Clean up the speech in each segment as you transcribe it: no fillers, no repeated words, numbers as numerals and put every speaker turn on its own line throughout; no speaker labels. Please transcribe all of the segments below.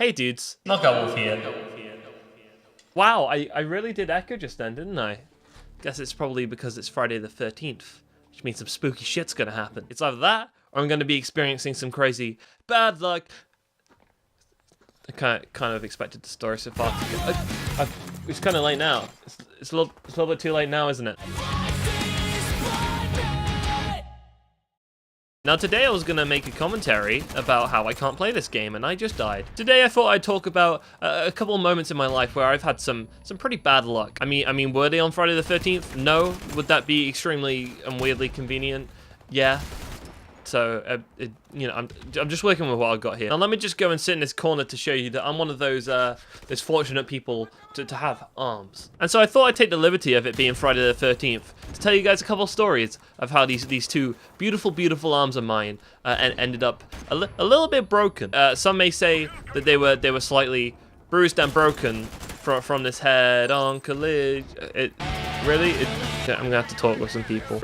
Hey dudes,
KnockoutWolf here.
wow, I really did echo just then, didn't I? Guess it's probably because it's Friday the 13th, which means some spooky shit's gonna happen. It's either that, or I'm gonna be experiencing some crazy bad luck. I kind of expected the story so far. It's kind of late now. It's a little bit too late now, isn't it? Now today I was going to make a commentary about how I can't play this game and I just died. Today I thought I'd talk about a couple of moments in my life where I've had some pretty bad luck. I mean, were they on Friday the 13th? No. Would that be extremely and weirdly convenient? Yeah. So, you know, I'm just working with what I've got here. Now let me just go and sit in this corner to show you that I'm one of those fortunate people to have arms. And so I thought I'd take the liberty of it being Friday the 13th to tell you guys a couple of stories of how these two beautiful arms of mine ended up a little bit broken. Some may say that they were slightly bruised and broken from this head-on collision. I'm gonna have to talk with some people.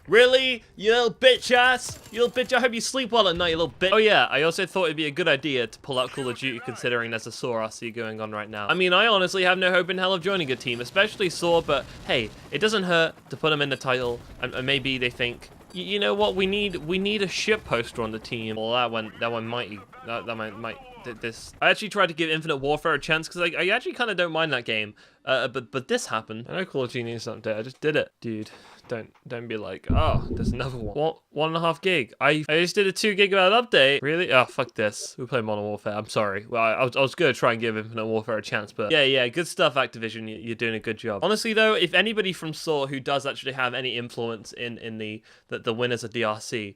Really? You little bitch ass? You little bitch, I hope you sleep well at night, you little bitch. Oh yeah, I also thought it'd be a good idea to pull out Call of Duty considering there's a SoaR RC going on right now. I mean, I honestly have no hope in hell of joining a team, especially SoaR, but hey, it doesn't hurt to put them in the title, and maybe they think, you know what, we need a ship poster on the team. Well, that one might this. I actually tried to give Infinite Warfare a chance because I actually kind of don't mind that game, but this happened. I know Call of Duty needs something. I just did it, dude. Don't be like, oh, there's another one. 1.5 gig. I just did a 2 gigabyte update. Really? Oh, fuck this. We play Modern Warfare. I'm sorry. Well, I was gonna try and give Infinite Warfare a chance, but yeah, good stuff, Activision. You're doing a good job. Honestly, though, if anybody from SoaR who does actually have any influence in the winners of DRC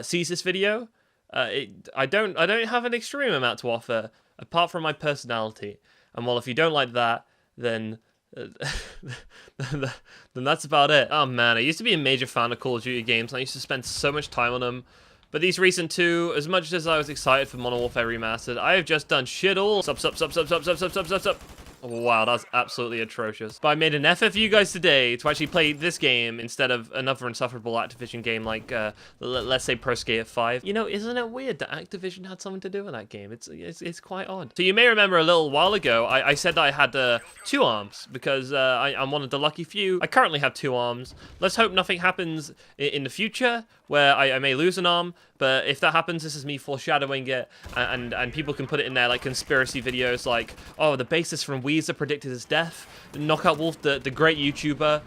sees this video, I don't have an extreme amount to offer apart from my personality. And well, if you don't like that, then then that's about it. Oh man, I used to be a major fan of Call of Duty games, and I used to spend so much time on them. But these recent two, as much as I was excited for Modern Warfare Remastered, I have just done shit all. Sup. Oh, wow, that's absolutely atrocious. But I made an effort for you guys today to actually play this game instead of another insufferable Activision game like, let's say Pro Skater 5. You know, isn't it weird that Activision had something to do with that game? It's quite odd. So you may remember a little while ago, I said that I had 2 arms because I'm one of the lucky few. I currently have 2 arms. Let's hope nothing happens in the future where I may lose an arm. But if that happens, this is me foreshadowing it, and people can put it in there like conspiracy videos like, oh, the bassist from Weezer predicted his death. KnockoutWolf, the great YouTuber,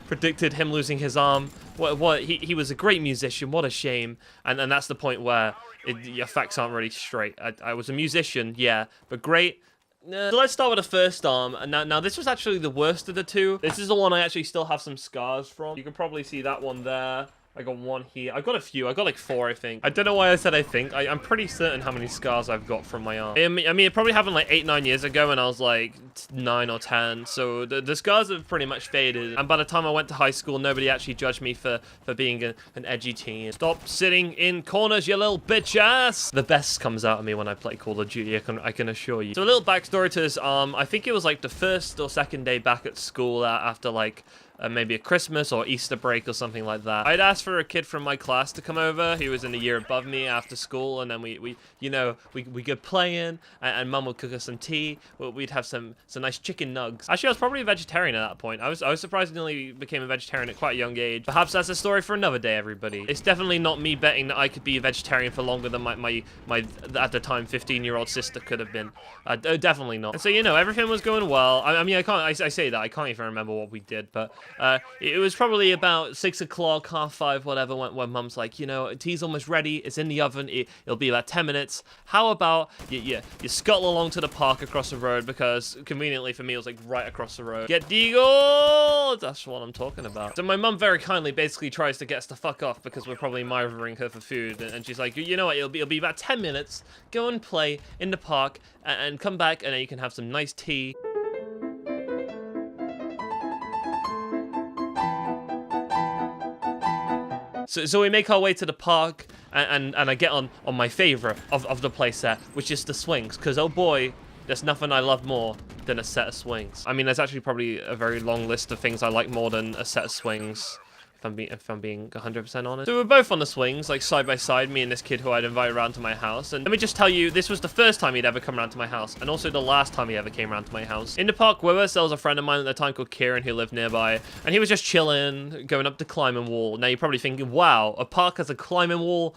predicted him losing his arm. He was a great musician, what a shame. And that's the point where your facts aren't really straight. I was a musician, yeah, but great. So let's start with the first arm. Now this was actually the worst of the two. This is the one I actually still have some scars from. You can probably see that one there. I got one here. I got a few. I got like 4, I think. I don't know why I said I think. I'm pretty certain how many scars I've got from my arm. I mean, it probably happened like 8-9 years ago when I was like 9 or 10. So the scars have pretty much faded. And by the time I went to high school, nobody actually judged me for being an edgy teen. Stop sitting in corners, you little bitch ass. The best comes out of me when I play Call of Duty, I can assure you. So a little backstory to this arm. I think it was like the first or second day back at school after like maybe a Christmas or Easter break or something like that. I'd asked for a kid from my class to come over. He was in a year above me after school, and then we go playing, and Mum would cook us some tea. We'd have some nice chicken nugs. Actually, I was probably a vegetarian at that point. I was surprisingly became a vegetarian at quite a young age. Perhaps that's a story for another day, everybody. It's definitely not me betting that I could be a vegetarian for longer than my at the time 15-year-old sister could have been. Definitely not. And so, you know, everything was going well. I mean, I say that I can't even remember what we did, but it was probably about 6 o'clock, 5:30, whatever, when Mum's like, you know, tea's almost ready, it's in the oven, it'll be about 10 minutes. How about you scuttle along to the park across the road, because conveniently for me it was like right across the road. Get Deagle! That's what I'm talking about. So my mum very kindly basically tries to get us to fuck off because we're probably mithering her for food, and she's like, you know what, it'll be about 10 minutes, go and play in the park, and come back, and then you can have some nice tea. So we make our way to the park, and I get on my favourite of the playset, which is the swings, because oh boy, there's nothing I love more than a set of swings. I mean, there's actually probably a very long list of things I like more than a set of swings. if I'm being 100% honest. So we were both on the swings, like side by side, me and this kid who I'd invited around to my house. And let me just tell you, this was the first time he'd ever come around to my house, and also the last time he ever came around to my house. In the park with us, there was a friend of mine at the time called Kieran who lived nearby, and he was just chilling, going up the climbing wall. Now you're probably thinking, wow, a park has a climbing wall?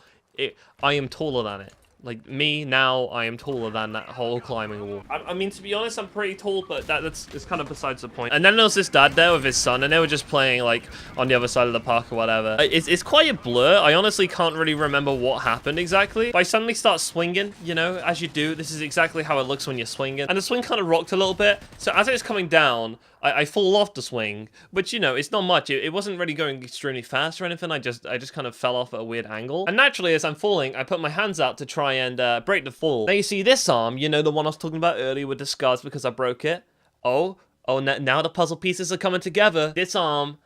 I am taller than it. Like, me, now, I am taller than that whole climbing wall. I mean, to be honest, I'm pretty tall, but that's kind of besides the point. And then there was this dad there with his son, and they were just playing, like, on the other side of the park or whatever. It's quite a blur. I honestly can't really remember what happened exactly. But I suddenly start swinging, you know, as you do. This is exactly how it looks when you're swinging. And the swing kind of rocked a little bit. So as it was coming down, I fall off the swing, which, you know, it's not much. It wasn't really going extremely fast or anything. I just kind of fell off at a weird angle. And naturally, as I'm falling, I put my hands out to try and break the fall. Now you see this arm, you know, the one I was talking about earlier with the scars because I broke it. Oh, now the puzzle pieces are coming together. This arm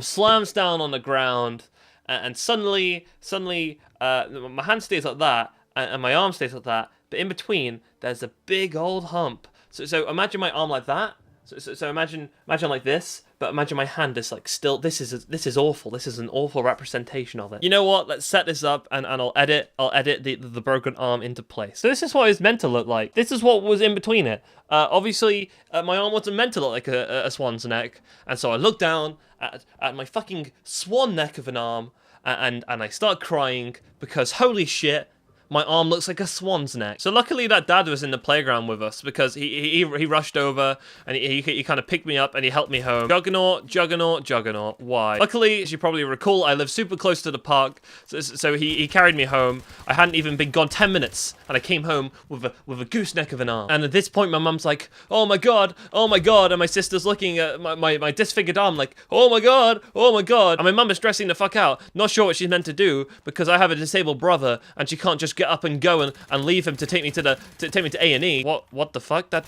slams down on the ground, and suddenly, my hand stays like that, and my arm stays like that. But in between, there's a big old hump. So imagine my arm like that. So imagine like this, but imagine my hand is like still. This is awful. This is an awful representation of it. You know what? Let's set this up, and I'll edit the broken arm into place. So this is what it's meant to look like. This is what was in between it. Obviously, my arm wasn't meant to look like a swan's neck, and so I looked down at my fucking swan neck of an arm, and I start crying because holy shit. My arm looks like a swan's neck. So luckily that dad was in the playground with us because he rushed over and he kind of picked me up and he helped me home. Juggernaut. Why? Luckily, as you probably recall, I live super close to the park, so he carried me home. I hadn't even been gone 10 minutes and I came home with a gooseneck of an arm. And at this point, my mum's like, oh my god, and my sister's looking at my disfigured arm like, oh my god. And my mum is stressing the fuck out, not sure what she's meant to do because I have a disabled brother and she can't just get up and go and leave him to take me to A&E. What the fuck? That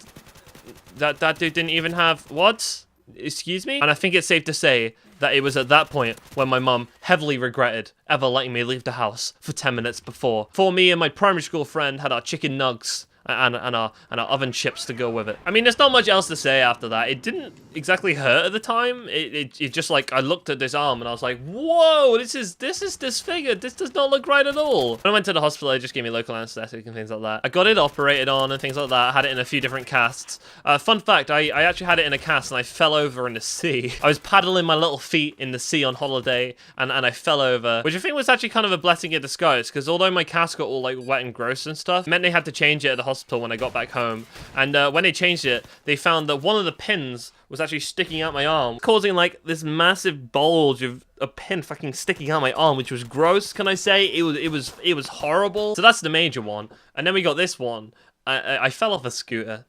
dude didn't even have what? Excuse me? And I think it's safe to say that it was at that point when my mum heavily regretted ever letting me leave the house for 10 minutes before. For me and my primary school friend had our chicken nugs and our oven chips to go with it. I mean, there's not much else to say after that. It didn't exactly hurt at the time. It just like, I looked at this arm and I was like, whoa, this is disfigured. This does not look right at all. When I went to the hospital, they just gave me local anesthetic and things like that. I got it operated on and things like that. I had it in a few different casts. Fun fact, I actually had it in a cast and I fell over in the sea. I was paddling my little feet in the sea on holiday and I fell over, which I think was actually kind of a blessing in disguise because although my cast got all like wet and gross and stuff, it meant they had to change it at the hospital when I got back home. And when they changed it, they found that one of the pins was actually sticking out my arm, causing like this massive bulge of a pin fucking sticking out my arm, which was gross, can I say? It was horrible. So that's the major one. And then we got this one. I fell off a scooter.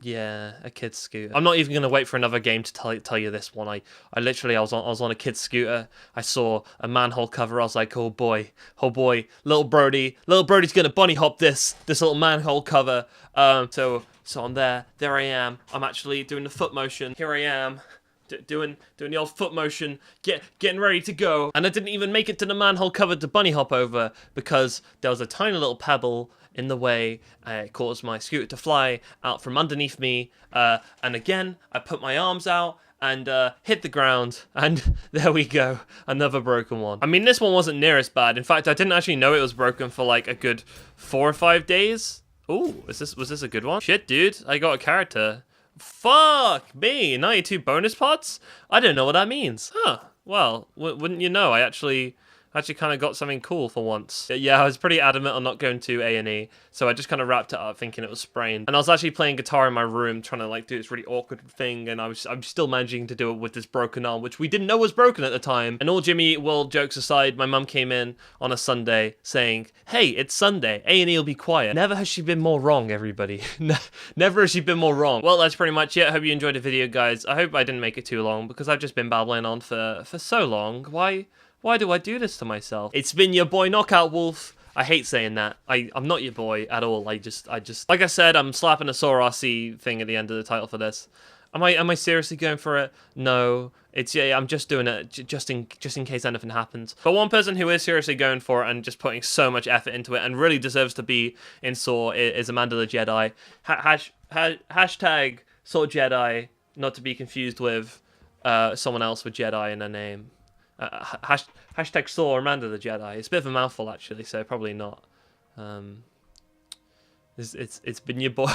Yeah, a kid's scooter. I'm not even gonna wait for another game to tell you this one. I was on a kid's scooter. I saw a manhole cover. I was like, oh boy, little Brody's gonna bunny hop this little manhole cover. So I'm there I am. I'm actually doing the foot motion. Here I am. Doing the old foot motion, getting ready to go. And I didn't even make it to the manhole cover to bunny hop over because there was a tiny little pebble in the way. It caused my scooter to fly out from underneath me. And again, I put my arms out and hit the ground, and there we go, another broken one. I mean, this one wasn't near as bad. In fact, I didn't actually know it was broken for like a good 4 or 5 days. Ooh, was this a good one? Shit, dude, I got a character. Fuck me, 92 bonus pots? I don't know what that means. Huh, well, wouldn't you know, I actually kind of got something cool for once. Yeah, I was pretty adamant on not going to A&E, so I just kind of wrapped it up thinking it was sprained. And I was actually playing guitar in my room, trying to like do this really awkward thing, and I'm still managing to do it with this broken arm, which we didn't know was broken at the time. And all Jimmy Eat World jokes aside, my mum came in on a Sunday saying, hey, it's Sunday, A&E will be quiet. Never has she been more wrong, everybody. Never has she been more wrong. Well, that's pretty much it. I hope you enjoyed the video, guys. I hope I didn't make it too long, because I've just been babbling on for so long. Why do I do this to myself? It's been your boy KnockoutWolf. I hate saying that. I'm not your boy at all. I just like I said, I'm slapping a SoaR thing at the end of the title for this. Am I seriously going for it? No. I'm just doing it just in case anything happens. But one person who is seriously going for it and just putting so much effort into it and really deserves to be in SoaR is AmandaTheJedi. Hashtag SoaRJedi, not to be confused with someone else with Jedi in their name. Hashtag SoaR AmandaTheJedi. It's a bit of a mouthful actually, so probably not. It's been your boy.